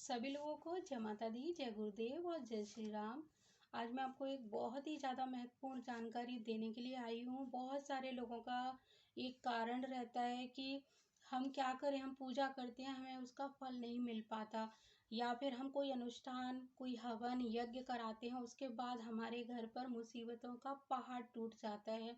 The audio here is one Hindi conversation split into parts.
सभी लोगों को जय माता दी, जय गुरुदेव और जय श्री राम। आज मैं आपको एक बहुत ही ज़्यादा महत्वपूर्ण जानकारी देने के लिए आई हूँ। बहुत सारे लोगों का एक कारण रहता है कि हम क्या करें, हम पूजा करते हैं, हमें उसका फल नहीं मिल पाता, या फिर हम कोई अनुष्ठान, कोई हवन यज्ञ कराते हैं, उसके बाद हमारे घर पर मुसीबतों का पहाड़ टूट जाता है।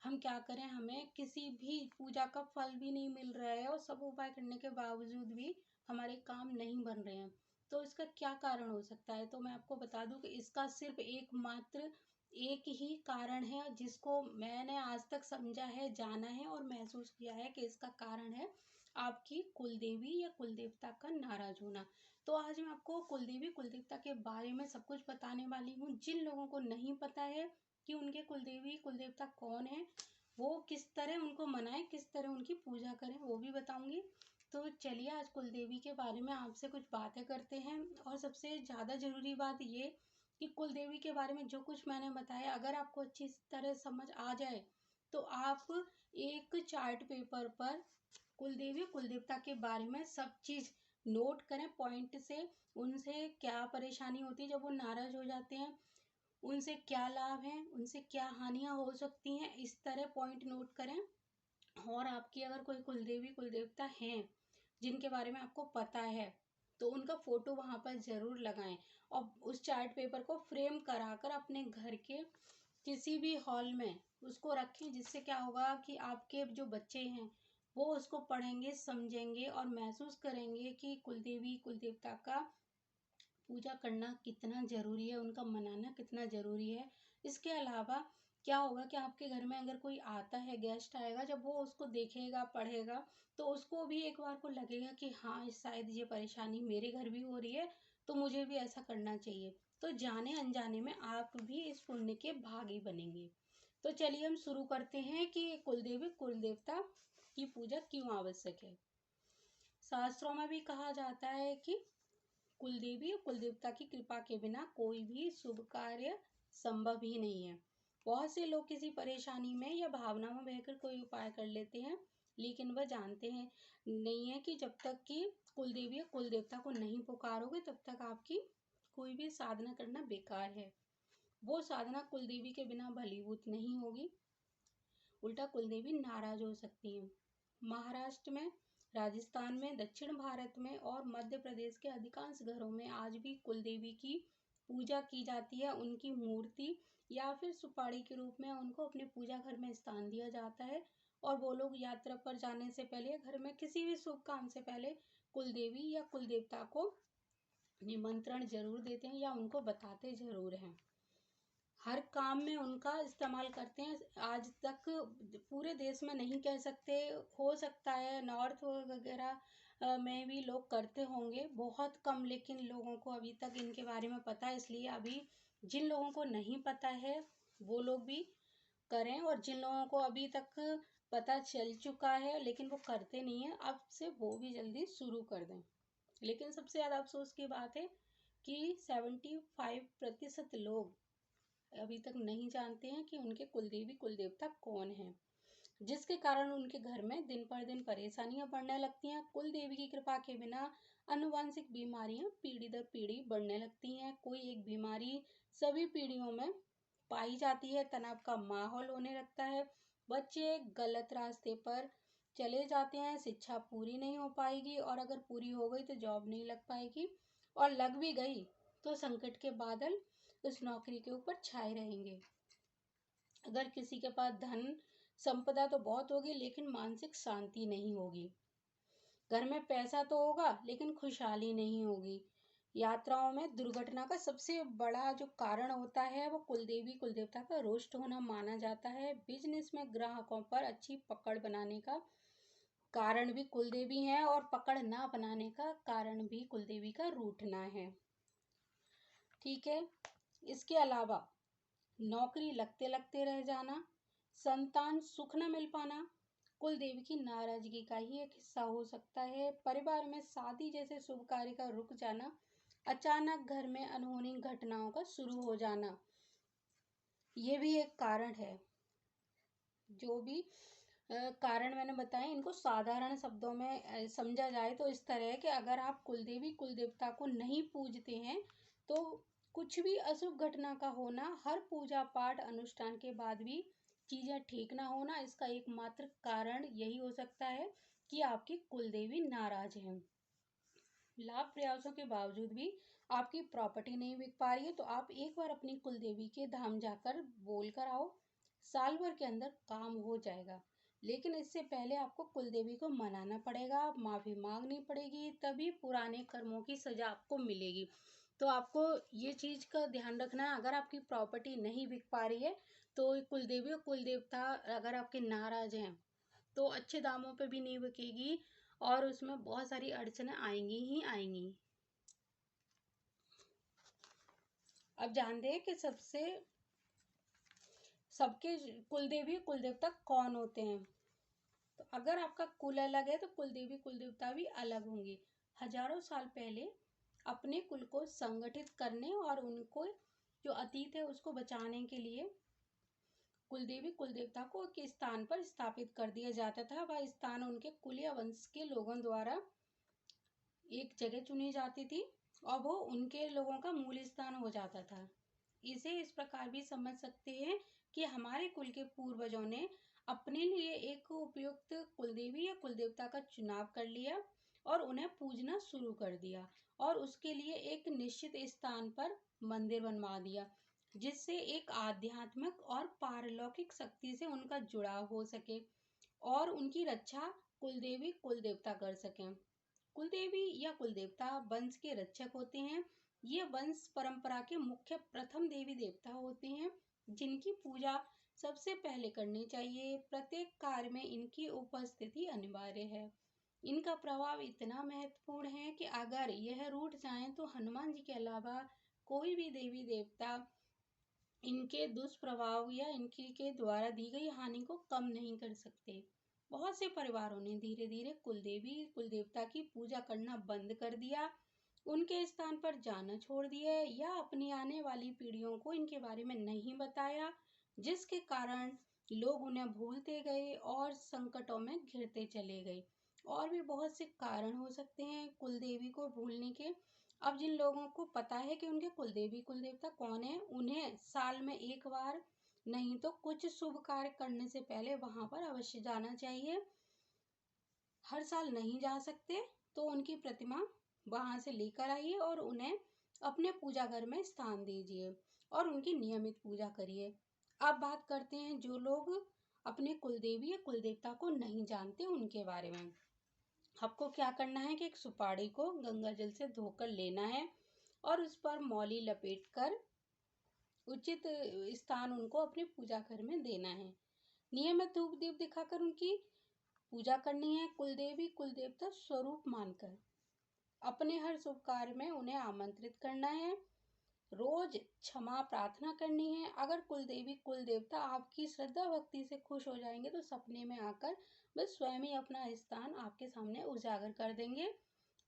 हम क्या करें, हमें किसी भी पूजा का फल भी नहीं मिल रहा है और सब उपाय करने के बावजूद भी हमारे काम नहीं बन रहे हैं। तो इसका क्या कारण हो सकता है? तो मैं आपको बता दूं कि इसका सिर्फ एकमात्र एक ही कारण है, जिसको मैंने आज तक समझा है, जाना है और महसूस किया है कि इसका कारण है आपकी कुलदेवी या कुलदेवता का नाराज होना। तो आज मैं आपको कुलदेवी कुलदेवता के बारे में सब कुछ बताने वाली हूँ। जिन लोगों को नहीं पता है कि उनके कुलदेवी कुलदेवता कौन है, वो किस तरह उनको मनाएं, किस तरह उनकी पूजा करें, वो भी बताऊंगी। तो चलिए आज कुलदेवी के बारे में आपसे कुछ बातें करते हैं। और सबसे ज़्यादा ज़रूरी बात ये कि कुलदेवी के बारे में जो कुछ मैंने बताया, अगर आपको अच्छी तरह समझ आ जाए तो आप एक चार्ट पेपर पर कुलदेवी कुलदेवता के बारे में सब चीज़ नोट करें पॉइंट से। उनसे क्या परेशानी होती है जब वो नाराज हो जाते हैं, उनसे क्या लाभ है, उनसे क्या हानियां हो सकती हैं, इस तरह पॉइंट नोट करें। और आपकी अगर कोई कुलदेवी कुलदेवता हैं जिनके बारे में आपको पता है, तो उनका फोटो वहां पर जरूर लगाएं और उस चार्ट पेपर को फ्रेम कराकर अपने घर के किसी भी हॉल में उसको रखें। जिससे क्या होगा कि आपके जो बच्चे हैं वो उसको पढ़ेंगे, समझेंगे और महसूस करेंगे कि कुलदेवी कुलदेवता का पूजा करना कितना ज़रूरी है, उनका मनाना कितना ज़रूरी है। इसके अलावा क्या होगा कि आपके घर में अगर कोई आता है, गेस्ट आएगा, जब वो उसको देखेगा, पढ़ेगा, तो उसको भी एक बार को लगेगा कि हाँ, शायद ये परेशानी मेरे घर भी हो रही है, तो मुझे भी ऐसा करना चाहिए। तो जाने अनजाने में आप भी इस पुण्य के भागी बनेंगे। तो चलिए हम शुरू करते हैं कि कुलदेवी कुलदेवता की पूजा क्यों आवश्यक है। शास्त्रों में भी कहा जाता है कि कुलदेवी और कुलदेवता की कृपा के बिना कोई भी शुभ कार्य संभव ही नहीं है। बहुत से लोग किसी परेशानी में या भावना में बहकर कोई उपाय कर लेते हैं, लेकिन वह जानते हैं नहीं है कि जब तक कि कुलदेवी या कुलदेवता को नहीं पुकारोगे तब तक आपकी कोई भी साधना करना बेकार है। वो साधना कुलदेवी के बिना भलीभूत नहीं होगी, उल्टा कुलदेवी नाराज हो सकती हैं। महाराष्ट्र में, राजस्थान में, दक्षिण भारत में और मध्य प्रदेश के अधिकांश घरों में आज भी कुलदेवी की पूजा की जाती है। उनकी मूर्ति या फिर सुपाड़ी के रूप में उनको अपने पूजा घर में स्थान दिया जाता है। और वो लोग यात्रा पर जाने से पहले, घर में किसी भी शुभ काम से पहले कुलदेवी या कुलदेवता को निमंत्रण जरूर देते हैं या उनको बताते जरूर हैं। हर काम में उनका इस्तेमाल करते हैं। आज तक पूरे देश में नहीं कह सकते, हो सकता है नॉर्थ वगैरह में भी लोग करते होंगे, बहुत कम, लेकिन लोगों को अभी तक इनके बारे में पता है। इसलिए अभी जिन लोगों को नहीं पता है वो लोग भी करें, और जिन लोगों को अभी तक पता चल चुका है लेकिन वो करते नहीं है, अब से वो भी जल्दी शुरू कर दें। लेकिन सबसे ज़्यादा अफसोस की बात है कि 75% लोग अभी तक नहीं जानते हैं कि उनके कुलदेवी कुलदेवता कौन हैं, जिसके कारण उनके घर में दिन पर दिन परेशानियां बढ़ने लगती हैं। कुलदेवी की कृपा के बिना आनुवंशिक बीमारियां पीढ़ी दर पीढ़ी बढ़ने लगती हैं। कोई एक बीमारी सभी पीढ़ियों में पाई जाती है। तनाव का माहौल होने लगता है। बच्चे गलत रास्ते पर चले जाते हैं। शिक्षा पूरी नहीं हो पाएगी, और अगर पूरी हो गई तो जॉब नहीं लग पाएगी, और लग भी गई तो संकट के बादल उस नौकरी के ऊपर छाए रहेंगे। अगर किसी के पास धन संपदा तो बहुत होगी, लेकिन मानसिक शांति नहीं होगी। घर में पैसा तो होगा लेकिन खुशहाली नहीं होगी। यात्राओं में दुर्घटना का सबसे बड़ा जो कारण होता है वो कुलदेवी कुलदेवता का रुष्ट होना माना जाता है। बिजनेस में ग्राहकों पर अच्छी पकड़ बनाने का कारण भी कुलदेवी है, और पकड़ ना बनाने का कारण भी कुलदेवी का रूठना है। ठीक है। इसके अलावा नौकरी लगते लगते रह जाना, संतान सुख न मिल पाना कुलदेवी की नाराजगी का ही एक हिस्सा हो सकता है। परिवार में शादी जैसे शुभ कार्य का रुक जाना, अचानक घर में अनहोनी घटनाओं का शुरू हो जाना, ये भी एक कारण है। जो भी कारण मैंने बताए, इनको साधारण शब्दों में समझा जाए तो इस तरह है कि अगर आप कुलदेवी कुल देवता को नहीं पूजते हैं तो कुछ भी अशुभ घटना का होना, हर पूजा पाठ अनुष्ठान के बाद भी चीजें ठीक ना होना, इसका एकमात्र कारण यही हो सकता है कि आपकी कुलदेवी नाराज है। लाभ प्रयासों के बावजूद भी आपकी प्रॉपर्टी नहीं बिक पा रही है तो आप एक बार अपनी कुलदेवी के धाम जाकर बोल कर आओ, साल भर के अंदर काम हो जाएगा। लेकिन इससे पहले आपको कुलदेवी को मनाना पड़ेगा, माफी मांगनी पड़ेगी, तभी पुराने कर्मों की सजा आपको मिलेगी। तो आपको ये चीज का ध्यान रखना है, अगर आपकी प्रॉपर्टी नहीं बिक पा रही है तो कुलदेवी और कुलदेवता अगर आपके नाराज हैं तो अच्छे दामों पे भी नहीं बिकेगी और उसमें बहुत सारी अड़चनें आएंगी ही आएंगी। अब जानते हैं कि सबके कुलदेवी कुलदेवता कौन होते हैं। तो अगर आपका कुल अलग है तो कुलदेवी कुलदेवता भी अलग होंगे। हजारों साल पहले अपने कुल को संगठित करने और उनको जो अतीत है उसको बचाने के लिए कुलदेवी कुलदेवता को एक स्थान पर स्थापित कर दिया जाता था। वह स्थान उनके कुल या वंश के लोगों द्वारा एक जगह चुनी जाती थी और वो उनके लोगों का मूल स्थान हो जाता था। इसे इस प्रकार भी समझ सकते हैं कि हमारे कुल के पूर्वजों ने अपने लिए एक उपयुक्त कुलदेवी या कुलदेवता का चुनाव कर लिया और उन्हें पूजना शुरू कर दिया और उसके लिए एक निश्चित स्थान पर मंदिर बनवा दिया, जिससे एक आध्यात्मिक और पारलौकिक शक्ति से उनका जुड़ाव हो सके और उनकी रक्षा कुलदेवी कुलदेवता कर सकें। कुलदेवी या कुलदेवता वंश के रक्षक होते हैं। ये वंश परंपरा के मुख्य प्रथम देवी देवता होते हैं जिनकी पूजा सबसे पहले करनी चाहिए। प्रत्येक कार्य में इनकी उपस्थिति अनिवार्य है। इनका प्रभाव इतना महत्वपूर्ण है कि अगर यह रूठ जाएं तो हनुमान जी के अलावा कोई भी देवी देवता इनके दुष्प्रभाव या इनकी के द्वारा दी गई हानि को कम नहीं कर सकते। बहुत से परिवारों ने धीरे धीरे कुलदेवी कुलदेवता की पूजा करना बंद कर दिया, उनके स्थान पर जाना छोड़ दिया या अपनी आने वाली पीढ़ियों को इनके बारे में नहीं बताया, जिसके कारण लोग उन्हें भूलते गए और संकटों में घिरते चले गए। और भी बहुत से कारण हो सकते हैं कुलदेवी को भूलने के। अब जिन लोगों को पता है कि उनके कुलदेवी कुलदेवता कौन है, उन्हें साल में एक बार नहीं तो कुछ शुभ कार्य करने से पहले वहां पर अवश्य जाना चाहिए। हर साल नहीं जा सकते तो उनकी प्रतिमा वहां से लेकर आइए और उन्हें अपने पूजा घर में स्थान दीजिए और उनकी नियमित पूजा करिए। अब बात करते हैं जो लोग अपने कुलदेवी या कुलदेवता को नहीं जानते उनके बारे में। आपको क्या करना है कि एक सुपारी को गंगा जल से धोकर लेना है और उस पर मौली लपेटकर उचित स्थान उनको अपने पूजा घर में देना है। नियमित धूप दीप दिखाकर उनकी पूजा करनी है। कुलदेवी कुलदेवता स्वरूप मानकर अपने हर शुभ कार्य में उन्हें आमंत्रित करना है। रोज क्षमा प्रार्थना करनी है। अगर कुलदेवी कुलदेवता आपकी श्रद्धा भक्ति से खुश हो जाएंगे तो सपने में आकर बस स्वयं ही अपना स्थान आपके सामने उजागर कर देंगे।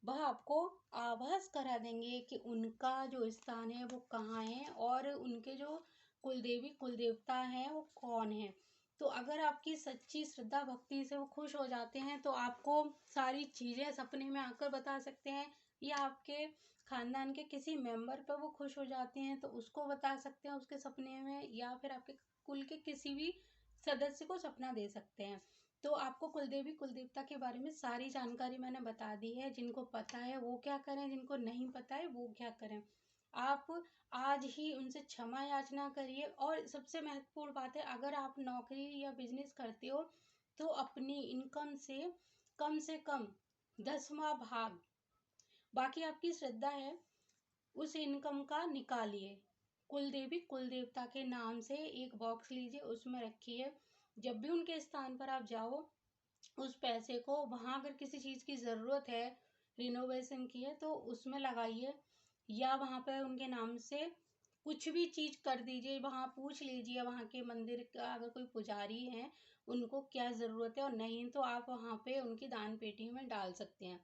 वह आपको आभास करा देंगे कि उनका जो स्थान है वो कहाँ है और उनके जो कुलदेवी कुलदेवता हैं वो कौन है। तो अगर आपकी सच्ची श्रद्धा भक्ति से वो खुश हो जाते हैं तो आपको सारी चीजें सपने में आकर बता सकते हैं, या आपके खानदान के किसी मेंबर पर वो खुश हो जाते हैं तो उसको बता सकते हैं उसके सपने में, या फिर आपके कुल के किसी भी सदस्य को सपना दे सकते हैं। तो आपको कुलदेवी कुलदेवता के बारे में सारी जानकारी मैंने बता दी है। जिनको पता है वो क्या करें, जिनको नहीं पता है वो क्या करें। आप आज ही उनसे क्षमा याचना करिए। और सबसे महत्वपूर्ण बात है, अगर आप नौकरी या बिजनेस करते हो तो अपनी इनकम से कम 10वां भाग, बाकी आपकी श्रद्धा है, उस इनकम का निकालिए। कुलदेवी कुलदेवता के नाम से एक बॉक्स लीजिए, उसमें रखिए। जब भी उनके स्थान पर आप जाओ उस पैसे को वहां अगर किसी चीज की जरूरत है, रिनोवेशन की है, तो उसमें लगाइए, या वहां पर उनके नाम से कुछ भी चीज कर दीजिए। वहां पूछ लीजिए वहां के मंदिर का अगर कोई पुजारी है उनको क्या जरूरत है, और नहीं तो आप वहां पे उनकी दान पेटी में डाल सकते हैं।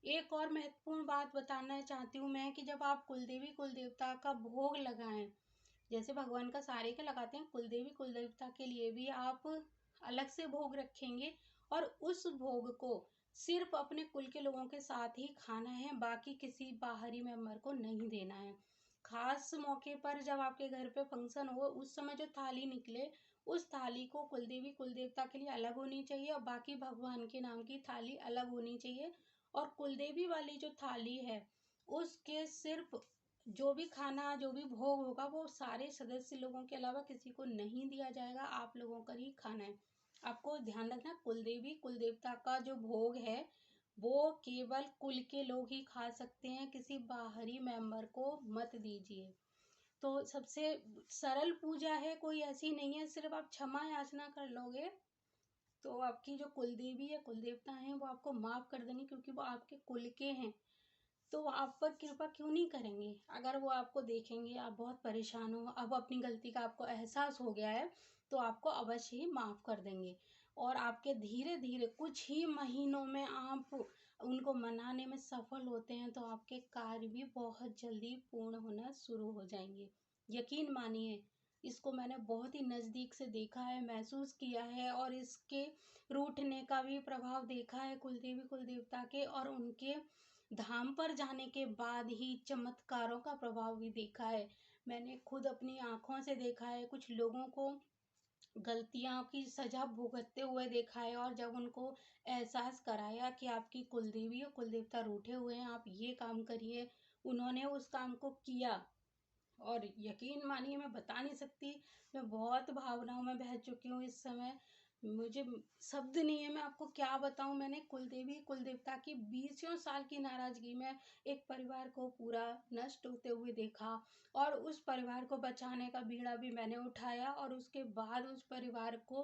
एक और महत्वपूर्ण बात बताना चाहती हूँ मैं कि जब आप कुलदेवी कुलदेवता का भोग लगाएं, जैसे भगवान का सारे का लगाते हैं, कुलदेवी कुलदेवता के लिए भी आप अलग से भोग रखेंगे और उस भोग को सिर्फ अपने कुल के लोगों के साथ ही खाना है, बाकी किसी बाहरी मेंबर को नहीं देना है। खास मौके पर जब आपके घर पे फंक्शन हो, उस समय जो थाली निकले, उस थाली को कुलदेवी कुल देवता के लिए अलग होनी चाहिए और बाकी भगवान के नाम की थाली अलग होनी चाहिए। और कुलदेवी वाली जो थाली है उसके सिर्फ जो भी खाना जो भी भोग होगा वो सारे सदस्य लोगों के अलावा किसी को नहीं दिया जाएगा, आप लोगों का ही खाना है। आपको ध्यान रखना, कुलदेवी कुल देवता का जो भोग है वो केवल कुल के लोग ही खा सकते हैं, किसी बाहरी मेंबर को मत दीजिए। तो सबसे सरल पूजा है, कोई ऐसी नहीं है, सिर्फ आप क्षमा याचना कर लोगे तो आपकी जो कुलदेवी या कुल देवता हैं वो आपको माफ कर देंगे, क्योंकि वो आपके कुल के हैं। तो वो आप पर कृपा क्यों नहीं करेंगे? अगर वो आपको देखेंगे आप बहुत परेशान हो, अब अपनी गलती का आपको एहसास हो गया है, तो आपको अवश्य ही माफ़ कर देंगे। और आपके धीरे धीरे कुछ ही महीनों में आप उनको मनाने में सफल होते हैं, तो आपके कार्य भी बहुत जल्दी पूर्ण होना शुरू हो जाएंगे। यकीन मानिए, इसको मैंने बहुत ही नज़दीक से देखा है, महसूस किया है और इसके रूठने का भी प्रभाव देखा है कुलदेवी कुल देवता के, और उनके धाम पर जाने के बाद ही चमत्कारों का प्रभाव भी देखा है। मैंने खुद अपनी आंखों से देखा है, कुछ लोगों को गलतियों की सजा भुगतते हुए देखा है, और जब उनको एहसास कराया कि आपकी कुलदेवी और कुलदेवता रूठे हुए हैं, आप ये काम करिए, उन्होंने उस काम को किया। और यकीन मानिए, मैं बता नहीं सकती, मैं बहुत भावनाओं में बह चुकी हूँ इस समय, मुझे शब्द नहीं है, मैं आपको क्या बताऊं। मैंने कुलदेवी कुल देवता की 20 साल की नाराजगी में एक परिवार को पूरा नष्ट होते हुए देखा, और उस परिवार को बचाने का बीड़ा भी मैंने उठाया, और उसके बाद उस परिवार को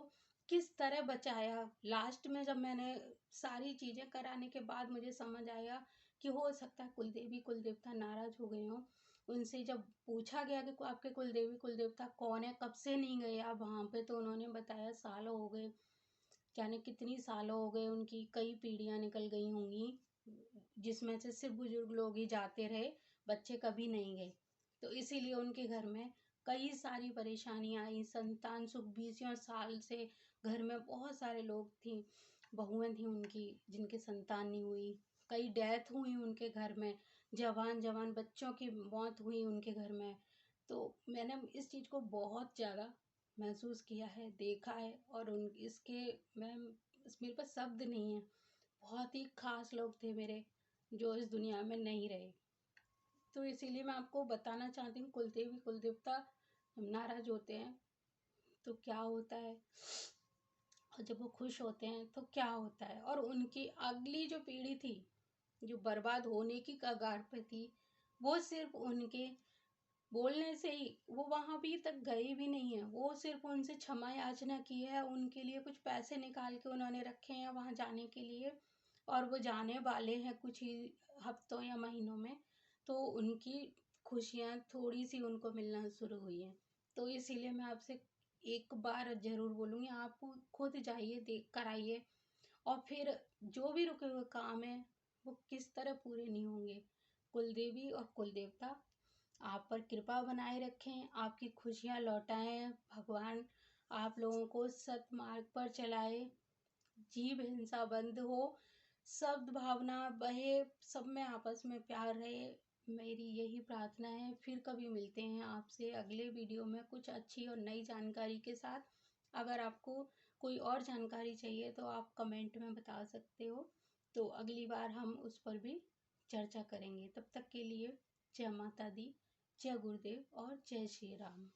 किस तरह बचाया। लास्ट में जब मैंने सारी चीजें कराने के बाद मुझे समझ आया कि हो सकता है कुलदेवी कुल देवता नाराज हो गए हों। उनसे जब पूछा गया कि आपके कुलदेवी कुल देवता कौन है, कब से नहीं गए आप वहाँ पे, तो उन्होंने बताया सालों हो गए, जाने कितनी सालों हो गए, उनकी कई पीढ़ियाँ निकल गई होंगी, जिसमें से सिर्फ बुजुर्ग लोग ही जाते रहे, बच्चे कभी नहीं गए। तो इसीलिए उनके घर में कई सारी परेशानियां आई, संतान सुख 20 साल से घर में बहुत सारे लोग थी, बहुएं थी उनकी जिनके संतान नहीं हुई, कई डेथ हुई उनके घर में, जवान जवान बच्चों की मौत हुई उनके घर में। तो मैंने इस चीज़ को बहुत ज़्यादा महसूस किया है, देखा है, और उन इसके मैं मेरे पास शब्द नहीं है। बहुत ही खास लोग थे मेरे, जो इस दुनिया में नहीं रहे। तो इसीलिए मैं आपको बताना चाहती हूँ, कुलदेवी कुल देवता नाराज होते हैं तो क्या होता है, और जब वो खुश होते हैं तो क्या होता है। और उनकी अगली जो पीढ़ी थी, जो बर्बाद होने की कगार पे थी, वो सिर्फ उनके बोलने से ही, वो वहां भी तक गए भी नहीं है, वो सिर्फ उनसे क्षमा याचना की है, उनके लिए कुछ पैसे निकाल के उन्होंने रखे हैं वहां जाने के लिए, और वो जाने वाले हैं कुछ ही हफ्तों या महीनों में। तो उनकी खुशियां थोड़ी सी उनको मिलना शुरू हुई हैं। तो इसीलिए मैं आपसे एक बार जरूर बोलूँगी, आप खुद जाइए, देख कर आइए, और फिर जो भी रुके हुए काम है वो किस तरह पूरे नहीं होंगे। कुलदेवी और कुल देवता आप पर कृपा बनाए रखें, आपकी खुशियाँ लौटाएं, भगवान आप लोगों को सतमार्ग पर चलाए, जीव हिंसा बंद हो, सद्भावना बहे, सब में आपस में प्यार रहे, मेरी यही प्रार्थना है। फिर कभी मिलते हैं आपसे अगले वीडियो में कुछ अच्छी और नई जानकारी के साथ। अगर आपको कोई और जानकारी चाहिए तो आप कमेंट में बता सकते हो, तो अगली बार हम उस पर भी चर्चा करेंगे। तब तक के लिए जय माता दी, जय गुरुदेव और जय श्री राम।